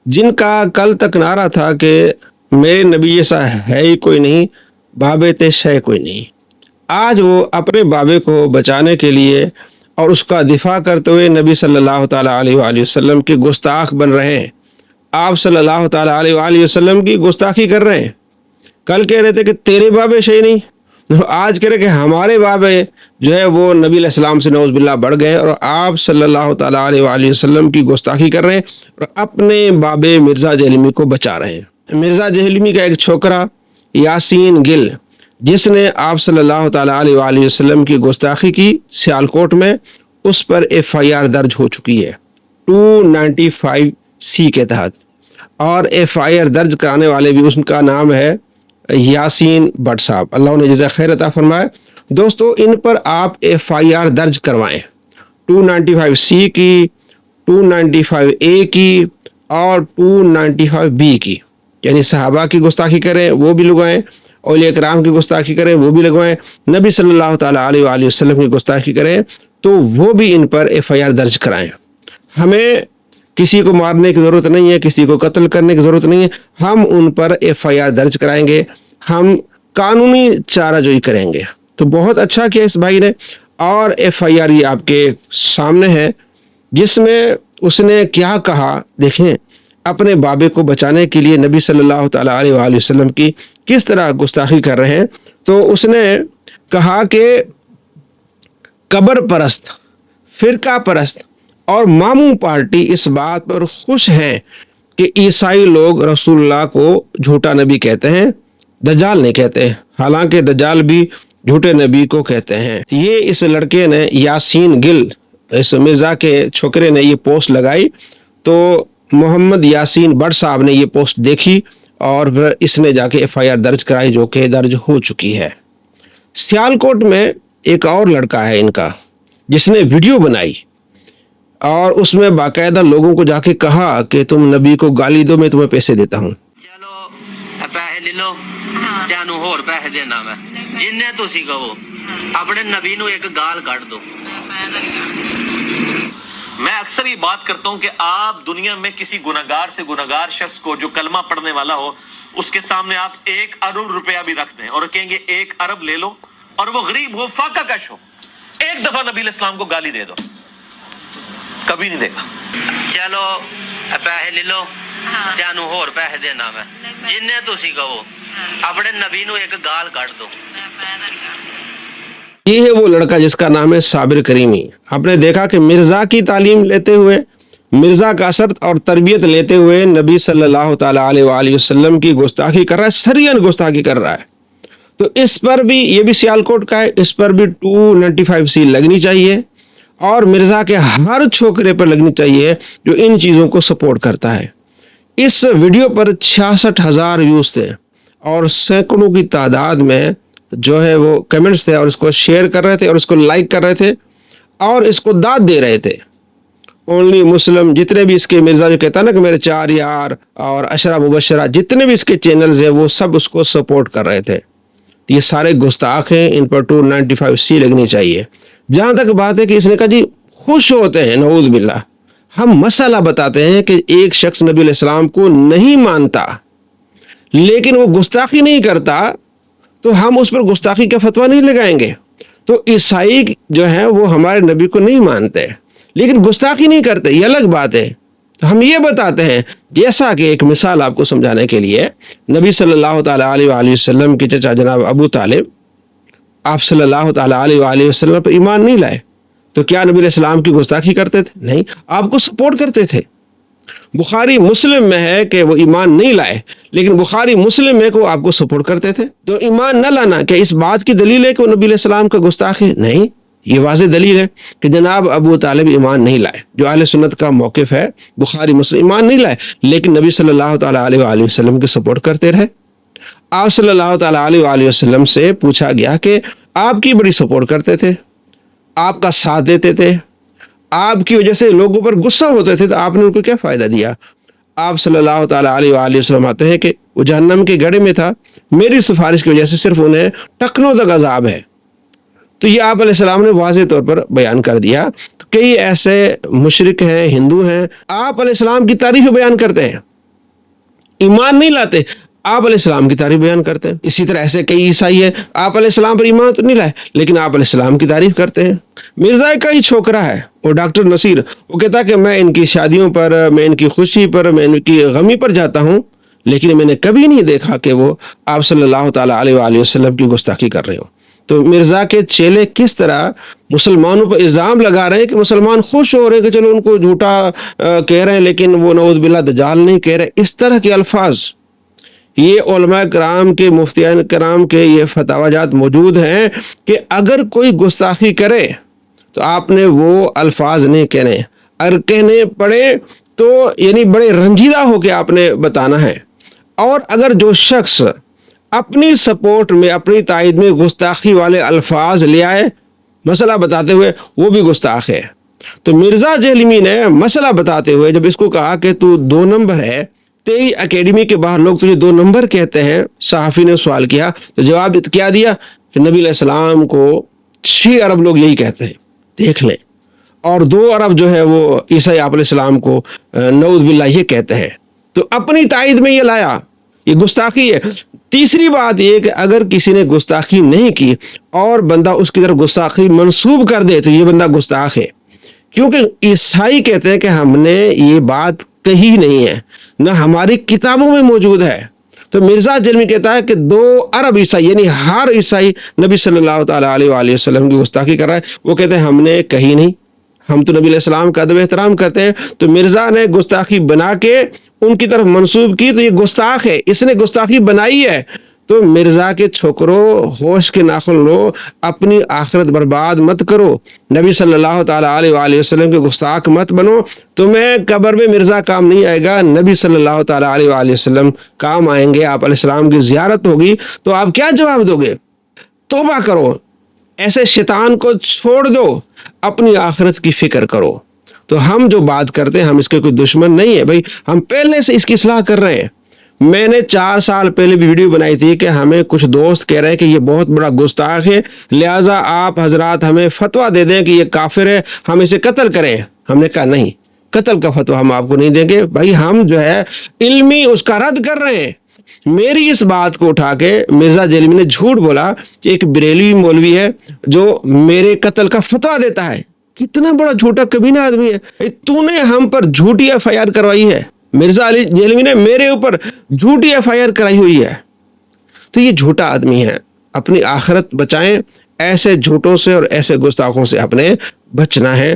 جن کا کل تک نعرہ تھا کہ میرے نبی جیسا ہے ہی کوئی نہیں، بابے تے شے کوئی نہیں، آج وہ اپنے بابے کو بچانے کے لیے اور اس کا دفاع کرتے ہوئے نبی صلی اللہ تعالیٰ علیہ وآلہ وسلم کے گستاخ بن رہے ہیں۔ آپ صلی اللہ تعالیٰ علیہ وآلہ وسلم کی گستاخی کر رہے ہیں۔ کل کہہ رہے تھے کہ تیرے بابے شے نہیں، آج کہہ رہے کہ ہمارے بابے جو ہے وہ نبی علیہ السلام سے نعوذ باللہ بڑھ گئے، اور آپ صلی اللہ تعالیٰ علیہ وآلہ وسلم کی گستاخی کر رہے ہیں اور اپنے بابے مرزا جہلمی کو بچا رہے ہیں۔ مرزا جہلمی کا ایک چھوکرا یاسین گل، جس نے آپ صلی اللہ تعالیٰ علیہ وآلہ وسلم کی گستاخی کی سیالکوٹ میں، اس پر FIR درج ہو چکی ہے 295C کے تحت، اور FIR درج کرانے والے بھی، اس کا نام ہے یاسین بٹ صاحب، اللہ انہیں جزائے خیر عطا فرمائے۔ دوستو ان پر آپ FIR درج کروائیں، 295C کی، 295A کی اور 295B کی، یعنی صحابہ کی گستاخی کریں وہ بھی لگوائیں، اولیاء کرام کی گستاخی کریں وہ بھی لگوائیں، نبی صلی اللہ تعالیٰ علیہ وآلہ وسلم کی گستاخی کریں تو وہ بھی ان پر FIR درج کرائیں۔ ہمیں کسی کو مارنے کی ضرورت نہیں ہے، کسی کو قتل کرنے کی ضرورت نہیں ہے، ہم ان پر FIR درج کرائیں گے، ہم قانونی چارہ جوئی کریں گے۔ تو بہت اچھا کیا اس بھائی نے، اور FIR یہ آپ کے سامنے ہے، جس میں اس نے کیا کہا دیکھیں، اپنے بابے کو بچانے کے لیے نبی صلی اللہ تعالیٰ علیہ وآلہ وسلم کی کس طرح گستاخی کر رہے ہیں۔ تو اس نے کہا کہ قبر پرست، فرقہ پرست اور ماموں پارٹی اس بات پر خوش ہیں کہ عیسائی لوگ رسول اللہ کو جھوٹا نبی کہتے ہیں، دجال نہیں کہتے، حالانکہ دجال بھی جھوٹے نبی کو کہتے ہیں۔ یہ اس لڑکے نے، یاسین گل، اس مرزا کے چھوکرے نے یہ پوسٹ لگائی، تو محمد یاسین بٹ صاحب نے یہ پوسٹ دیکھی اور پھر اس نے جا کے FIR درج کرائی، جو کہ درج ہو چکی ہے۔ سیالکوٹ میں ایک اور لڑکا ہے ان کا، جس نے ویڈیو بنائی اور اس میں باقاعدہ لوگوں کو جا کے کہا کہ تم نبی کو گالی دو، میں تمہیں پیسے دیتا ہوں۔ چلو پیسے لے لو، تینوں ہور پیسے دینا میں، جننے تسی کہو، اپنے نبی نو ایک گال کٹ دو۔ میں اکثر یہ بات کرتا ہوں کہ آپ دنیا میں کسی گناہگار سے گناہگار شخص کو جو کلمہ پڑھنے والا ہو، اس کے سامنے آپ 1 ارب روپیہ بھی رکھ دیں اور کہیں گے 1 ارب لے لو، اور وہ غریب ہو، فاقہ کش ہو، ایک دفعہ نبی علیہ السلام کو گالی دے دو، کبھی نہیں دے گا۔ چلو پیسے لے لو، تینوں ہور پیسے دینا میں، جننے تسی کہو، اپنے نبی نو ایک گال کٹ دو۔ یہ ہے وہ لڑکا جس کا نام ہے صابر کریمی۔ آپ نے دیکھا کہ مرزا کی تعلیم لیتے ہوئے، مرزا کا اثر اور تربیت لیتے ہوئے نبی صلی اللہ تعالیٰ علیہ وآلہ وسلم کی گستاخی کر رہا ہے، سرین گستاخی کر رہا ہے۔ تو اس پر بھی، یہ بھی سیالکوٹ کا ہے، اس پر بھی 295C لگنی چاہیے، اور مرزا کے ہر چھوکرے پر لگنی چاہیے جو ان چیزوں کو سپورٹ کرتا ہے۔ اس ویڈیو پر 66,000 ویوز تھے اور سینکڑوں کی تعداد میں جو ہے وہ کمنٹس تھے، اور اس کو شیئر کر رہے تھے اور اس کو لائک کر رہے تھے اور اس کو داد دے رہے تھے۔ اونلی مسلم، جتنے بھی اس کے مرزا جو کہتا ہے نا کہ میرے 4 یار اور عشرہ مبشرہ، جتنے بھی اس کے چینلز ہیں وہ سب اس کو سپورٹ کر رہے تھے۔ یہ سارے گستاخ ہیں، ان پر 295C لگنی چاہیے۔ جہاں تک بات ہے کہ اس نے کہا جی خوش ہوتے ہیں، نعوذ باللہ، ہم مسئلہ بتاتے ہیں کہ ایک شخص نبی علیہ السلام کو نہیں مانتا لیکن وہ گستاخی نہیں کرتا، تو ہم اس پر گستاخی کا فتویٰ نہیں لگائیں گے۔ تو عیسائی جو ہیں وہ ہمارے نبی کو نہیں مانتے لیکن گستاخی نہیں کرتے، یہ الگ بات ہے۔ تو ہم یہ بتاتے ہیں، جیسا کہ ایک مثال آپ کو سمجھانے کے لیے، نبی صلی اللہ تعالیٰ علیہ وآلہ وسلم کے چچا جناب ابو طالب، آپ صلی اللہ تعالیٰ علیہ وآلہ وسلم پر ایمان نہیں لائے، تو کیا نبی علیہ السلام کی گستاخی کرتے تھے؟ نہیں، آپ کو سپورٹ کرتے تھے۔ بخاری مسلم میں ہے کہ وہ ایمان نہیں لائے لیکن بخاری مسلم میں کو آپ کو سپورٹ کرتے تھے۔ تو ایمان نہ لانا کیا اس بات کی دلیل ہے کہ وہ نبی علیہ السلام کا گستاخ ہے؟ نہیں، یہ واضح دلیل ہے کہ جناب ابو طالب ایمان نہیں لائے، جو اہل سنت کا موقف ہے، بخاری مسلم، ایمان نہیں لائے لیکن نبی صلی اللہ تعالیٰ علیہ وآلہ وسلم کے سپورٹ کرتے رہے۔ آپ صلی اللہ تعالیٰ علیہ وآلہ وسلم سے پوچھا گیا کہ آپ کی بڑی سپورٹ کرتے تھے، آپ کا ساتھ دیتے تھے، آپ کی وجہ سے لوگوں پر غصہ ہوتے تھے، تو آپ نے ان کو کیا فائدہ دیا؟ آپ صلی اللہ تعالیٰ علیہ وآلہ وسلم آتے ہیں کہ وہ جہنم کے گڑھے میں تھا، میری سفارش کی وجہ سے صرف انہیں ٹکنوں تک عذاب ہے۔ تو یہ آپ علیہ السلام نے واضح طور پر بیان کر دیا۔ تو کئی ایسے مشرک ہیں، ہندو ہیں، آپ علیہ السلام کی تعریف بیان کرتے ہیں ایمان نہیں لاتے، آپ علیہ السلام کی تعریف بیان کرتے ہیں. اسی طرح ایسے کئی عیسائی ہیں، آپ علیہ السلام پر ایمان تو نہیں لائے لیکن آپ علیہ السلام کی تعریف کرتے ہیں. مرزا کا ہی چھوکرا ہے وہ ڈاکٹر نصیر، وہ کہتا ہے کہ میں ان کی شادیوں پر، میں ان کی خوشی پر، میں ان کی غمی پر جاتا ہوں، لیکن میں نے کبھی نہیں دیکھا کہ وہ آپ صلی اللہ تعالیٰ علیہ وآلہ وسلم کی گستاخی کر رہے ہوں. تو مرزا کے چیلے کس طرح مسلمانوں پر الزام لگا رہے ہیں کہ مسلمان خوش ہو رہے ہیں کہ چلو ان کو جھوٹا کہہ رہے ہیں لیکن وہ نعوذ باللہ دجال نہیں کہہ رہے. اس طرح کے الفاظ یہ علماء کرام کے، مفتیان کرام کے یہ فتاوی جات موجود ہیں کہ اگر کوئی گستاخی کرے تو آپ نے وہ الفاظ نہیں کہنے، اگر کہنے پڑے تو یعنی بڑے رنجیدہ ہو کے آپ نے بتانا ہے. اور اگر جو شخص اپنی سپورٹ میں، اپنی تائید میں گستاخی والے الفاظ لے آئے مسئلہ بتاتے ہوئے، وہ بھی گستاخ ہے. تو مرزا جہلمی نے مسئلہ بتاتے ہوئے جب اس کو کہا کہ تو 2 نمبر ہے، تیری اکیڈمی کے باہر لوگ تجھے 2 نمبر کہتے ہیں، صحافی نے سوال کیا تو جواب کیا دیا کہ نبی علیہ السلام کو 6 ارب لوگ یہی کہتے ہیں، دیکھ لیں، اور 2 ارب جو ہے وہ عیسیٰ آپ علیہ السلام کو نعوذ باللہ یہ کہتے ہیں. تو اپنی تائید میں یہ لایا، یہ گستاخی ہے. تیسری بات یہ کہ اگر کسی نے گستاخی نہیں کی اور بندہ اس کی طرف گستاخی منسوب کر دے تو یہ بندہ گستاخ ہے، کیونکہ عیسائی کہتے ہیں کہ ہم نے یہ بات کہی نہیں ہے، نہ ہماری کتابوں میں موجود ہے. تو مرزا جہلمی کہتا ہے کہ 2 ارب عیسائی یعنی ہر عیسائی نبی صلی اللہ تعالیٰ علیہ وآلہ وسلم کی گستاخی کر رہا ہے. وہ کہتے ہیں ہم نے کہی نہیں، ہم تو نبی علیہ السلام کا ادب احترام کرتے ہیں. تو مرزا نے گستاخی بنا کے ان کی طرف منسوب کی تو یہ گستاخ ہے، اس نے گستاخی بنائی ہے. تو مرزا کے چھوکرو، ہوش کے ناخن لو، اپنی آخرت برباد مت کرو، نبی صلی اللہ تعالیٰ علیہ وآلہ وسلم کے گستاخ مت بنو. تمہیں قبر میں مرزا کام نہیں آئے گا، نبی صلی اللہ تعالیٰ علیہ وآلہ وسلم کام آئیں گے. آپ علیہ السلام کی زیارت ہوگی تو آپ کیا جواب دو گے؟ توبہ کرو، ایسے شیطان کو چھوڑ دو، اپنی آخرت کی فکر کرو. تو ہم جو بات کرتے ہیں ہم اس کے کوئی دشمن نہیں ہے بھائی، ہم پہلے سے اس کی اصلاح کر رہے ہیں. میں نے 4 سال پہلے بھی ویڈیو بنائی تھی کہ ہمیں کچھ دوست کہہ رہے ہیں کہ یہ بہت بڑا گستاخ ہے، لہٰذا آپ حضرات ہمیں فتویٰ دے دیں کہ یہ کافر ہے، ہم اسے قتل کریں. ہم نے کہا نہیں، قتل کا فتویٰ ہم آپ کو نہیں دیں گے بھائی، ہم جو ہے علمی اس کا رد کر رہے ہیں. میری اس بات کو اٹھا کے مرزا جہلمی نے جھوٹ بولا کہ ایک بریلوی مولوی ہے جو میرے قتل کا فتویٰ دیتا ہے. کتنا بڑا جھوٹا کمینہ آدمی ہے. تو نے ہم پر جھوٹی FIR کروائی ہے، مرزا علی جہلمی نے میرے اوپر جھوٹی FIR کرائی ہوئی ہے. تو یہ جھوٹا آدمی ہے. اپنی آخرت بچائیں، ایسے جھوٹوں سے اور ایسے گستاخوں سے اپنے بچنا ہے.